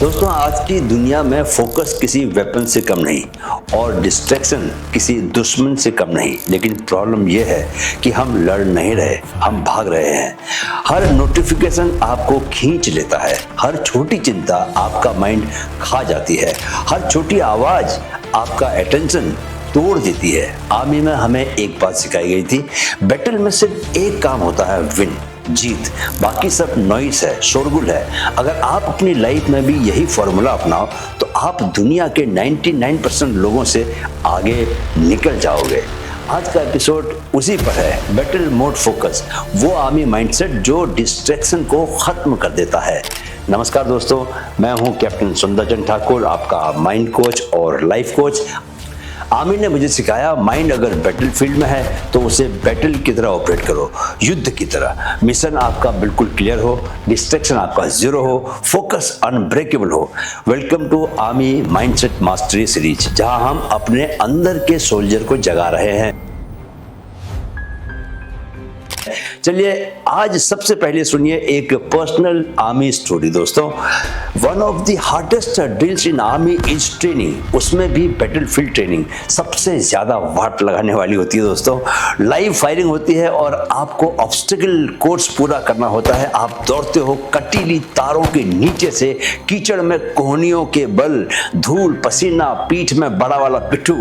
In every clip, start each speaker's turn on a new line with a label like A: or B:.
A: दोस्तों, आज की दुनिया में फोकस किसी वेपन से कम नहीं और डिस्ट्रैक्शन किसी दुश्मन से कम नहीं। लेकिन प्रॉब्लम यह है कि हम लड़ नहीं रहे, हम भाग रहे हैं। हर नोटिफिकेशन आपको खींच लेता है, हर छोटी चिंता आपका माइंड खा जाती है, हर छोटी आवाज आपका अटेंशन तोड़ देती है। आर्मी में हमें एक बात सिखाई गई थी, बैटल में सिर्फ एक काम होता है, विन, जीत, बाकी सब नॉइस है, शोरगुल है। अगर आप अपनी लाइफ में भी यही फॉर्मूला अपनाओ तो आप दुनिया के 99% लोगों से आगे निकल जाओगे। आज का एपिसोड उसी पर है, बैटल मोड फोकस, वो आर्मी माइंडसेट जो डिस्ट्रैक्शन को खत्म कर देता है। नमस्कार दोस्तों, मैं हूं कैप्टन सुंदरचंद ठाकुर, आपका माइंड कोच और लाइफ कोच। आर्मी ने मुझे सिखाया, माइंड अगर बैटलफील्ड में है तो उसे बैटल की तरह ऑपरेट करो, युद्ध की तरह। मिशन आपका बिल्कुल क्लियर हो, डिस्ट्रैक्शन आपका जीरो हो, फोकस अनब्रेकेबल हो। Welcome to army mindset mastery series, जहां हम अपने अंदर के सोल्जर को जगा रहे हैं। चलिए आज सबसे पहले सुनिए एक पर्सनल आर्मी स्टोरी। दोस्तों, one of the hardest drills in army is training. उसमें भी बैटलफील्ड ट्रेनिंग सबसे ज्यादा वाट लगाने वाली होती है। दोस्तों, लाइव फायरिंग होती है और आपको ऑब्स्टिकल कोर्स पूरा करना होता है। आप दौड़ते हो कटीली तारों के नीचे से, कीचड़ में कोहनियों के बल, धूल, पसीना, पीठ में बड़ा वाला पिट्ठू,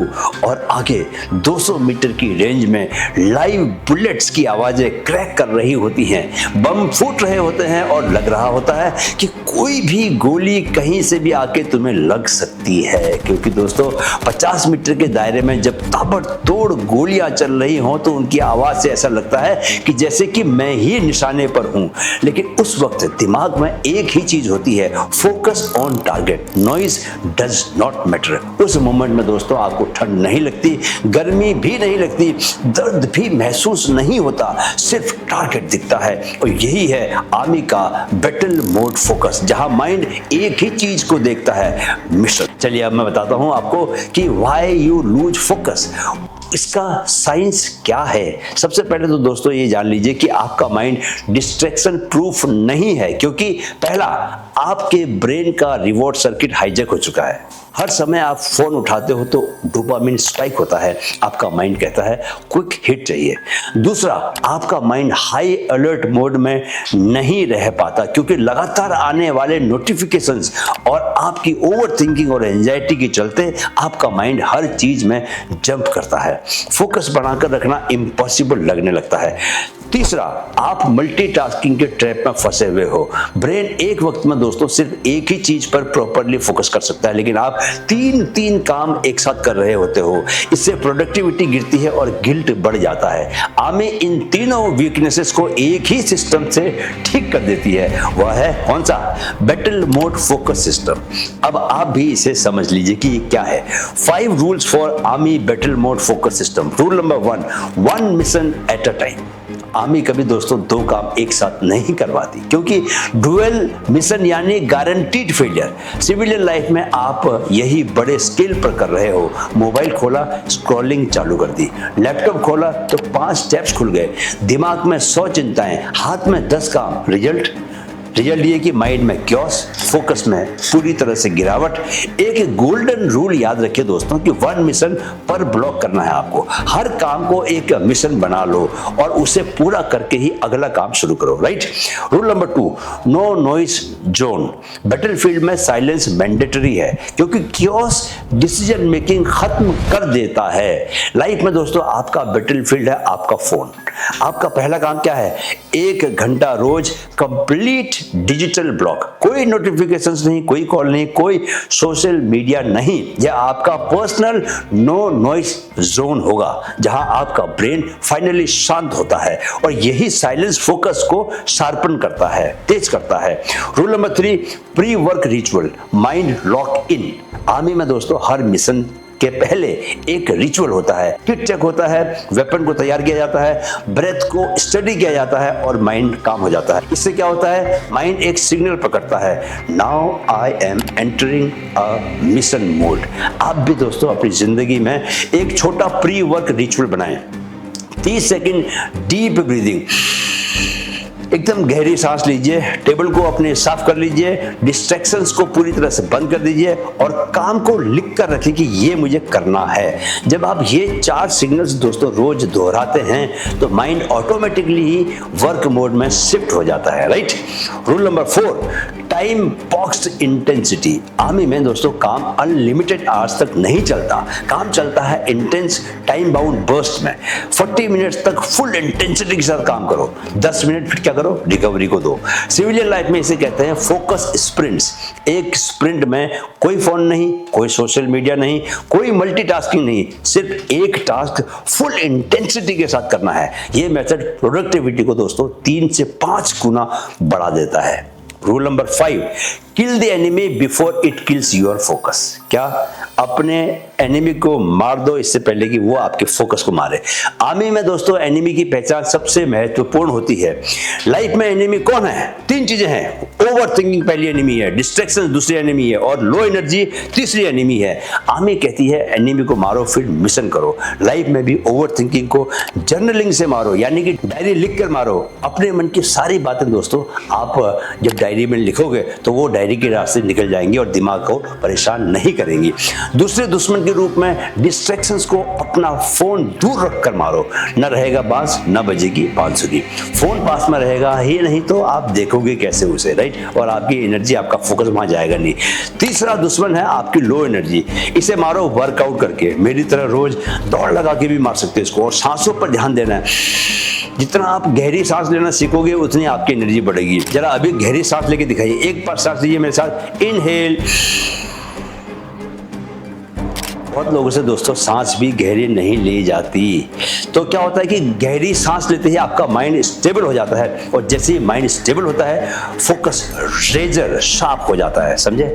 A: और आगे 200 मीटर की रेंज में लाइव बुलेट्स की आवाजें क्रैक कर रही होती हैं, बम फूट रहे होते हैं और लग रहा होता है कि कोई भी गोली कहीं से भी आके तुम्हें लग सकती है। क्योंकि दोस्तों, 50 मीटर के दायरे में जब ताबड़तोड़ गोलियां चल रही हों तो उनकी आवाज से ऐसा लगता है कि जैसे कि मैं ही निशाने पर हूं। लेकिन उस वक्त दिमाग में एक ही चीज होती है, focus on target, noise does not matter. उस मोमेंट में दोस्तों आपको ठंड नहीं लगती, गर्मी भी नहीं लगती, दर्द भी महसूस नहीं होता, सिर्फ टारगेट दिखता है। और यही है आर्मी का बैटल मोड फोकस, जहां माइंड एक ही चीज को देखता है, मिशन। चलिए अब मैं बताता हूं आपको कि व्हाई यू लूज फोकस। इसका साइंस क्या है? सबसे पहले तो दोस्तों ये जान लीजिए कि आपका माइंड डिस्ट्रैक्शन प्रूफ नहीं है, क्योंकि पहला, आपके ब्रेन का रिवॉर्ड सर्किट हाईजैक हो चुका है। हर समय आप फोन उठाते हो तो डोपामिन स्पाइक होता है, आपका माइंड कहता है क्विक हिट चाहिए। दूसरा, आपका माइंड हाई अलर्ट मोड में नहीं रह पाता, क्योंकि लगातार आने वाले नोटिफिकेशंस और आपकी ओवर थिंकिंग और एंजाइटी के चलते आपका माइंड हर चीज में जंप करता है, फोकस बनाकर रखना इम्पॉसिबल लगने लगता है। तीसरा, आप मल्टीटास्किंग के ट्रैप में फंसे हुए हो। ब्रेन एक वक्त में दोस्तों सिर्फ एक ही चीज पर प्रॉपर्ली फोकस कर सकता है, लेकिन आप तीन काम एक साथ कर रहे होते हो। इससे प्रोडक्टिविटी गिरती है और गिल्ट बढ़ जाता है। आर्मी इन तीनों वीकनेसेस को एक ही सिस्टम से ठीक कर देती है। वह है कौन सा? Battle mode focus system. अब आप भी इसे समझ लीजिए कि ये क्या है। 5 rules for army battle mode focus system. Rule number 1, 1 mission at a time. Army कभी दोस्तों 2 काम एक साथ नहीं करवाती, क्योंकि डुअल मिशन यानी गारंटीड फेलियर। सिविलियन लाइफ में आप यही बड़े स्केल पर कर रहे हो। मोबाइल खोला, स्क्रॉलिंग चालू कर दी, लैपटॉप खोला तो 5 टैब्स खुल गए, दिमाग में 100 चिंताएं, हाथ में 10 काम। रिजल्ट ये कि माइंड में क्योस, फोकस में पूरी तरह से गिरावट। एक गोल्डन रूल याद रखिए दोस्तों कि 1 मिशन पर ब्लॉक करना है आपको। हर काम को एक मिशन बना लो और उसे पूरा करके ही अगला काम शुरू करो, right? Rule number 2, no noise zone. Battlefield में साइलेंस मैंडेटरी है, क्योंकि क्योस डिसीजन मेकिंग खत्म कर देता है। लाइफ में दोस्तों आपका बैटलफील्ड है आपका फोन। आपका पहला काम क्या है? 1 घंटा रोज कंप्लीट डिजिटल ब्लॉक। कोई नोटिफिकेशंस नहीं, कोई कॉल नहीं, कोई सोशल मीडिया नहीं। यह आपका पर्सनल नो नॉइस जोन होगा, जहां आपका ब्रेन फाइनली शांत होता है। और यही साइलेंस फोकस को शार्पन करता है, तेज करता है। Rule number 3, pre work ritual, mind lock in. Army में दोस्तों हर मिशन के पहले एक रिचुअल होता है, किट चेक होता है, वेपन को तैयार किया जाता है, ब्रेथ को स्टडी किया जाता है और माइंड काम हो जाता है। इससे क्या होता है? माइंड एक सिग्नल पकड़ता है, now I am entering a mission mode. आप भी दोस्तों अपनी जिंदगी में एक छोटा प्री वर्क रिचुअल बनाएं। 30 सेकंड डीप ब्रीदिंग, एकदम गहरी सांस लीजिए, टेबल को अपने साफ कर लीजिए, डिस्ट्रैक्शंस को पूरी तरह से बंद कर दीजिए और काम को लिख कर रखिए कि ये मुझे करना है। जब आप ये 4 सिग्नल्स दोस्तों रोज दोहराते हैं तो माइंड ऑटोमेटिकली ही वर्क मोड में शिफ्ट हो जाता है, right. Rule number 4, time boxed intensity. Army में दोस्तों काम अनलिमिटेड आवर्स तक नहीं चलता, काम चलता है इंटेंस टाइम बाउंड बर्स्ट में। 40 मिनट्स तक फुल इंटेंसिटी के साथ काम करो, 10 मिनट फिर क्या करो, रिकवरी को दो। सिविलियन लाइफ में इसे कहते हैं फोकस स्प्रिंट्स। एक स्प्रिंट में कोई फोन नहीं, कोई सोशल मीडिया नहीं, कोई मल्टीटास्किंग नहीं, सिर्फ एक टास्क फुल इंटेंसिटी के साथ करना है। यह मेथड प्रोडक्टिविटी को दोस्तों 3 से 5 गुना बढ़ा देता है। Rule number 5, kill the enemy before it kills your focus. क्या? अपने एनिमी को मार दो इससे पहले कि वो आपके फोकस को मारे। आर्मी में दोस्तों एनिमी की पहचान सबसे महत्वपूर्ण होती है। लाइफ में एनिमी कौन है? 3 चीजें हैं। ओवर थिंकिंग पहली एनिमी है, डिस्ट्रैक्शन दूसरी एनिमी है और लो एनर्जी तीसरी एनिमी है। आर्मी कहती है एनिमी को मारो फिर मिशन करो। लाइफ में भी ओवर थिंकिंग को जर्नलिंग से मारो, यानी कि डायरी लिख कर मारो। अपने मन की सारी बातें दोस्तों आप जब डायरी में लिखोगे तो वो डायरी के रास्ते निकल जाएंगी और दिमाग को परेशान नहीं करेंगी। दूसरे दुश्मन के रूप में डिस्ट्रैक्शंस को अपना फोन दूर रखकर मारो। न रहेगा बांस न बजेगी बांसुरी। फोन पास में रहेगा ही नहीं तो आप देखोगे कैसे उसे, राइट, और आपकी एनर्जी, आपका फोकस वहां जाएगा नहीं। तीसरा दुश्मन है आपकी लो एनर्जी। इसे मारो वर्कआउट करके। मेरी तरह रोज दौड़ लगा के भी मार सकते हैं इसको। और सांसों पर ध्यान देना है। जितना आप गहरी सांस लेना सीखोगे उतनी आपकी एनर्जी बढ़ेगी। जरा अभी गहरी सांस लेके दिखाइए। एक बार सांस लीजिए मेरे साथ। इनहेल। बहुत लोगों से दोस्तों सांस भी गहरी नहीं ली जाती। तो क्या होता है कि गहरी सांस लेते ही आपका माइंड स्टेबल हो जाता है और जैसे ही माइंड स्टेबल होता है फोकस रेजर शार्प हो जाता है, समझे।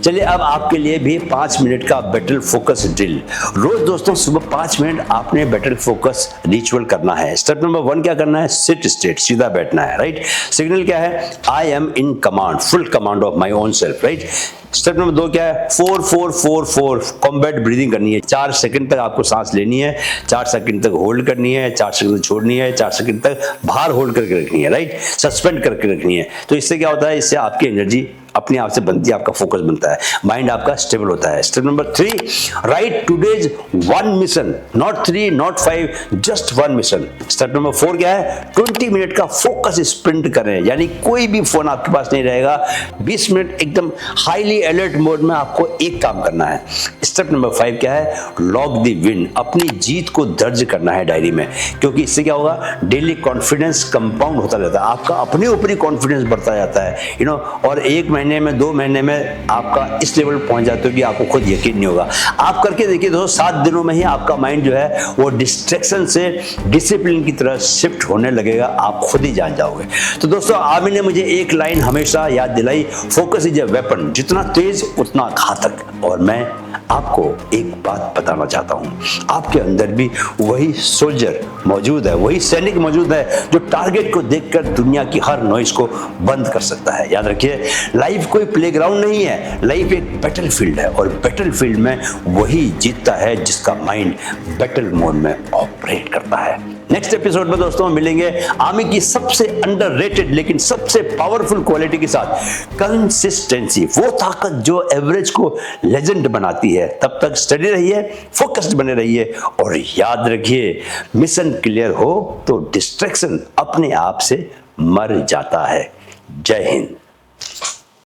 A: चलिए अब आपके लिए भी 5 मिनट का बैटल फोकस ड्रिल। रोज दोस्तों सुबह 5 मिनट आपने बैटल फोकस रिचुअल करना है। स्टेप नंबर 1 क्या करना है? सिट स्टेट, सीधा बैठना है, राइट। सिग्नल क्या है? I am in command, full command of my own self, right. Step number 2 क्या है? 4-4-4-4 कॉम्बैट ब्रीदिंग करनी है। 4 सेकंड तक आपको सांस लेनी है, 4 सेकंड तक होल्ड करनी है, 4 सेकंड तक छोड़नी है, 4 सेकंड तक बाहर होल्ड करके रखनी है, राइट, सस्पेंड करके रखनी है। तो इससे क्या होता है? इससे आपकी एनर्जी अपने आप से बनती है, आपका फोकस बनता है, माइंड आपका स्टेबल होता है। Step number 3, right today's 1 mission, not 3 not 5, just 1 mission. Step number 4 क्या है? 20 मिनट का फोकस स्प्रिंट करें, यानी कोई भी फोन आपके पास नहीं रहेगा। 20 मिनट एकदम हाईली अलर्ट मोड में आपको एक काम करना है। स्टेप नंबर 5 क्या है? लॉग द विन, अपनी जीत को दर्ज करना है डायरी में, क्योंकि इससे क्या होगा? डेली कॉन्फिडेंस कंपाउंड होता रहता है, आपका अपने ऊपर ही कॉन्फिडेंस बढ़ता जाता है, और 1 महीने में 2 महीने में आपका इस लेवल पहुंच जाते हो कि आपको खुद यकीन नहीं होगा। आप करके देखिए दोस्तों, 7 दिनों में ही आपका माइंड जो है वो डिस्ट्रैक्शन से डिसिप्लिन की तरह शिफ्ट होने लगेगा, आप खुद ही जान जाओगे। तो दोस्तों आर्मी ने मुझे एक लाइन हमेशा याद दिलाई, फोकस इज ए वेपन, जितना तेज उतना घातक। और मैं आपको एक बात बताना चाहता हूं, आपके अंदर भी वही सोल्जर मौजूद है, वही सैनिक मौजूद है जो टारगेट को देखकर दुनिया की हर नॉइज को बंद कर सकता है। याद रखिए, लाइफ कोई प्लेग्राउंड नहीं है, लाइफ एक बैटलफील्ड है और बैटलफील्ड में वही जीतता है जिसका माइंड बैटल मोड में ऑपरेट करता है। नेक्स्ट एपिसोड में दोस्तों मिलेंगे आर्मी की सबसे अंडररेटेड लेकिन सबसे पावरफुल क्वालिटी के साथ, कंसिस्टेंसी, वो ताकत जो एवरेज को लेजेंड बनाती है। तब तक स्टडी रहिए, फोकस्ड बने रहिए और याद रखिए, मिशन क्लियर हो तो डिस्ट्रैक्शन अपने आप से मर जाता है। जय हिंद।